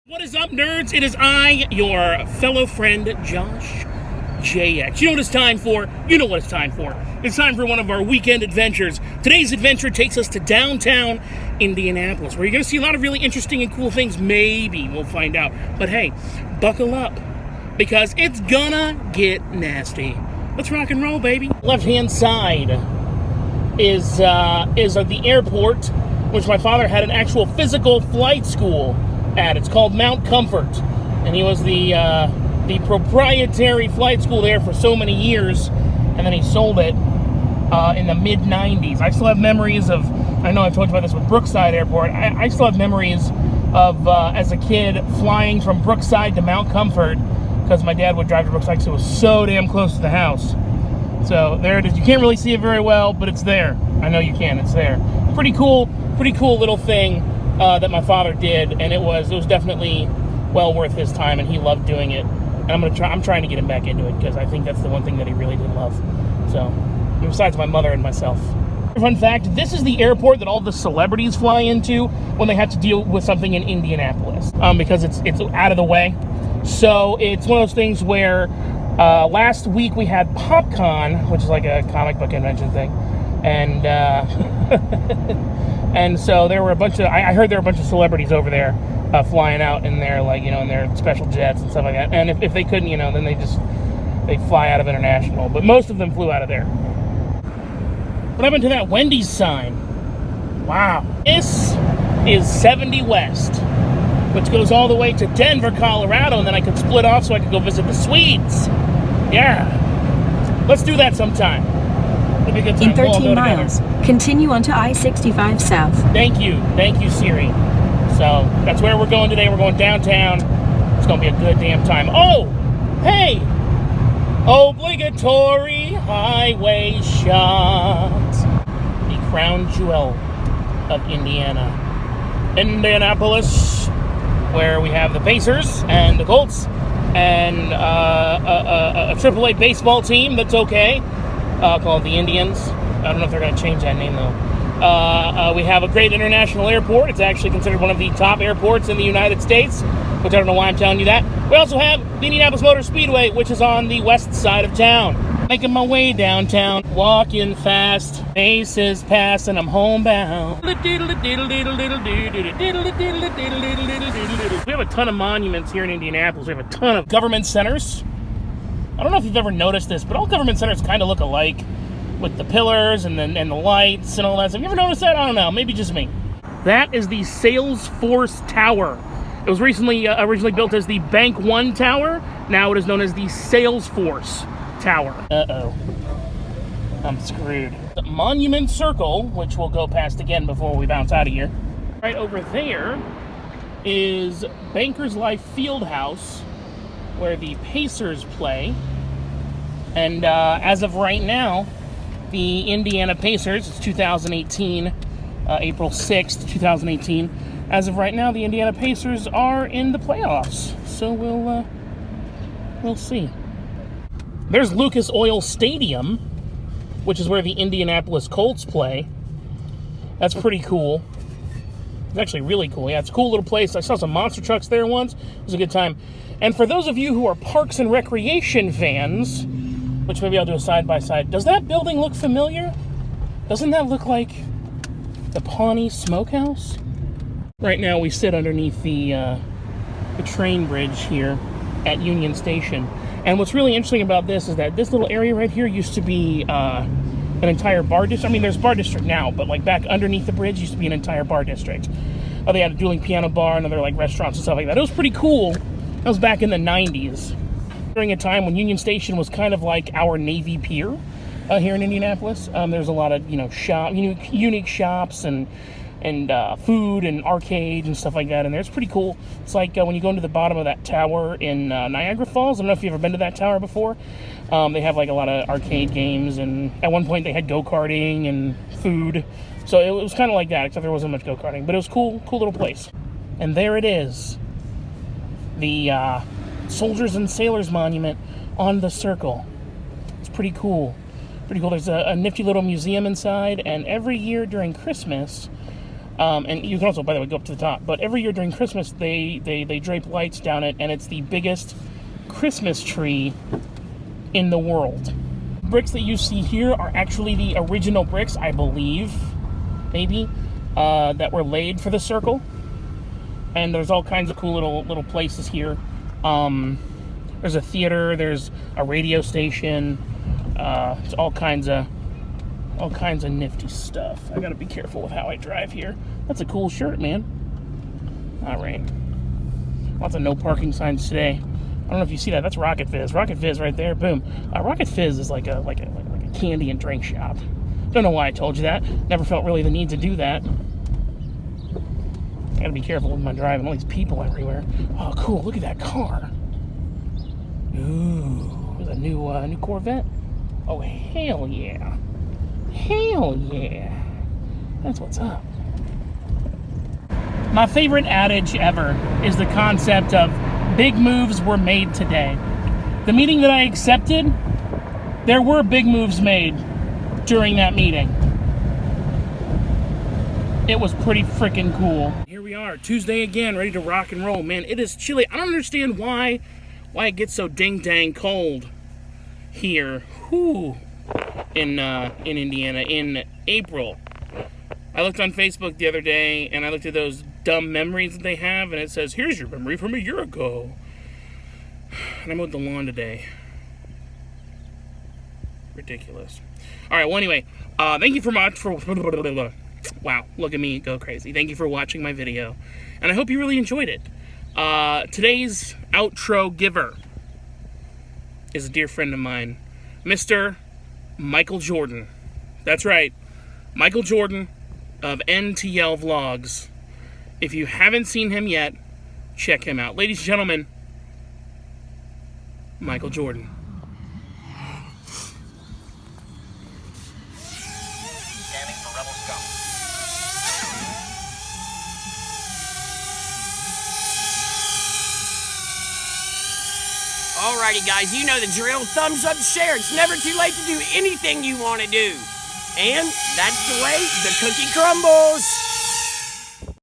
What is up, nerds? It is I, your fellow friend, Josh JX. You know what it's time for? You know what it's time for. It's time for one of our weekend adventures. Today's adventure takes us to downtown Indianapolis, where you're going to see a lot of really interesting and cool things. Maybe. We'll find out. But hey, buckle up, because it's gonna get nasty. Let's rock and roll, baby. Left-hand side is the airport, which my father had an actual physical flight school at. It's called Mount Comfort, and he was the proprietary flight school there for so many years, and then he sold it in the mid-90s. I still have memories of, I know I've told you about this with Brookside Airport, I still have memories of, as a kid, flying from Brookside to Mount Comfort, because my dad would drive to Brookside because it was so damn close to the house. So there it is. You can't really see it very well, but it's there. I know you can. It's there. Pretty cool little thing that my father did, and it was definitely well worth his time, and he loved doing it. And I'm trying to get him back into it, because I think that's the one thing that he really did love. So, besides my mother and myself. Fun fact, this is the airport that all the celebrities fly into when they have to deal with something in Indianapolis, because it's out of the way. So it's one of those things where last week we had PopCon, which is like a comic book convention thing, and and so there were a bunch of, I heard there were a bunch of celebrities over there flying out in their, like, you know, in their special jets and stuff like that. And if they couldn't, you know, then they fly out of International. But most of them flew out of there. What happened to that Wendy's sign? Wow. This is 70 West, which goes all the way to Denver, Colorado, and then I could split off so I could go visit the Swedes. Yeah. Let's do that sometime. It'll be a good time. In 13 miles, continue onto I-65 South. Thank you, Siri. So, that's where we're going today. We're going downtown. It's going to be a good damn time. Oh, hey! Obligatory highway shot. The crown jewel of Indiana. Indianapolis, where we have the Pacers and the Colts and a AAA baseball team that's okay, called the Indians. I don't know if they're going to change that name, though. We have a great international airport. It's actually considered one of the top airports in the United States, which I don't know why I'm telling you that. We also have the Indianapolis Motor Speedway, which is on the west side of town. Making my way downtown, walking fast, faces pass, and I'm homebound. We have a ton of monuments here in Indianapolis. We have a ton of government centers. I don't know if you've ever noticed this, but all government centers kind of look alike, with the pillars and the lights and all that stuff. You ever noticed that? I don't know. Maybe just me. That is the Salesforce Tower. It was originally built as the Bank One Tower. Now it is known as the Salesforce Tower. Uh-oh. I'm screwed. The Monument Circle, which we'll go past again before we bounce out of here. Right over there is Bankers Life Fieldhouse, where the Pacers play. And as of right now, the Indiana Pacers, it's 2018, April 6th, 2018. As of right now, the Indiana Pacers are in the playoffs. So we'll see. There's Lucas Oil Stadium, which is where the Indianapolis Colts play. That's pretty cool. It's actually really cool. Yeah, it's a cool little place. I saw some monster trucks there once. It was a good time. And for those of you who are Parks and Recreation fans, which maybe I'll do a side-by-side. Does that building look familiar? Doesn't that look like the Pawnee Smokehouse? Right now we sit underneath the train bridge here at Union Station. And what's really interesting about this is that this little area right here used to be an entire bar district. I mean, there's a bar district now, but like back underneath the bridge used to be an entire bar district. They had a dueling piano bar and other like restaurants and stuff like that. It was pretty cool. That was back in the 90s. During a time when Union Station was kind of like our Navy Pier here in Indianapolis. There's a lot of, unique shops and food and arcade and stuff like that in there. It's pretty cool. It's like when you go into the bottom of that tower in Niagara Falls. I don't know if you've ever been to that tower before. They have like a lot of arcade games, and at one point they had go-karting and food. So it was kind of like that, except there wasn't much go-karting. But it was cool little place. And there it is. The Soldiers and Sailors Monument on the circle. It's pretty cool. There's a nifty little museum inside, and every year during Christmas, And you can also, by the way, go up to the top. But every year during Christmas, they drape lights down it, and it's the biggest Christmas tree in the world. Bricks that you see here are actually the original bricks, I believe, maybe, that were laid for the circle. And there's all kinds of cool little places here. There's a theater, there's a radio station, it's all kinds of nifty stuff. I gotta be careful with how I drive here. That's a cool shirt, man. All right. Lots of no parking signs today. I don't know if you see that. That's Rocket Fizz. Rocket Fizz right there. Boom. Rocket Fizz is like a candy and drink shop. Don't know why I told you that. Never felt really the need to do that. I gotta be careful with my driving. All these people everywhere. Oh, cool. Look at that car. Ooh, there's a new Corvette. Oh, hell yeah. Hell yeah. That's what's up. My favorite adage ever is the concept of big moves were made today. The meeting that I accepted, there were big moves made during that meeting. It was pretty freaking cool. Here we are, Tuesday again, ready to rock and roll. Man, it is chilly. I don't understand why it gets so ding-dang cold here. Whew. In Indiana in April. I looked on Facebook the other day and I looked at those dumb memories that they have, and it says, here's your memory from a year ago. And I mowed the lawn today. Ridiculous. Alright, well anyway, thank you for wow, look at me go crazy. Thank you for watching my video. And I hope you really enjoyed it. Today's outro giver is a dear friend of mine, Mr. Michael Jordan. That's right, Michael Jordan of NTL Vlogs. If you haven't seen him yet, check him out. Ladies and gentlemen, Michael Jordan. Scanning for Rebel Scum. Alrighty guys, you know the drill. Thumbs up, share. It's never too late to do anything you want to do. And that's the way the cookie crumbles.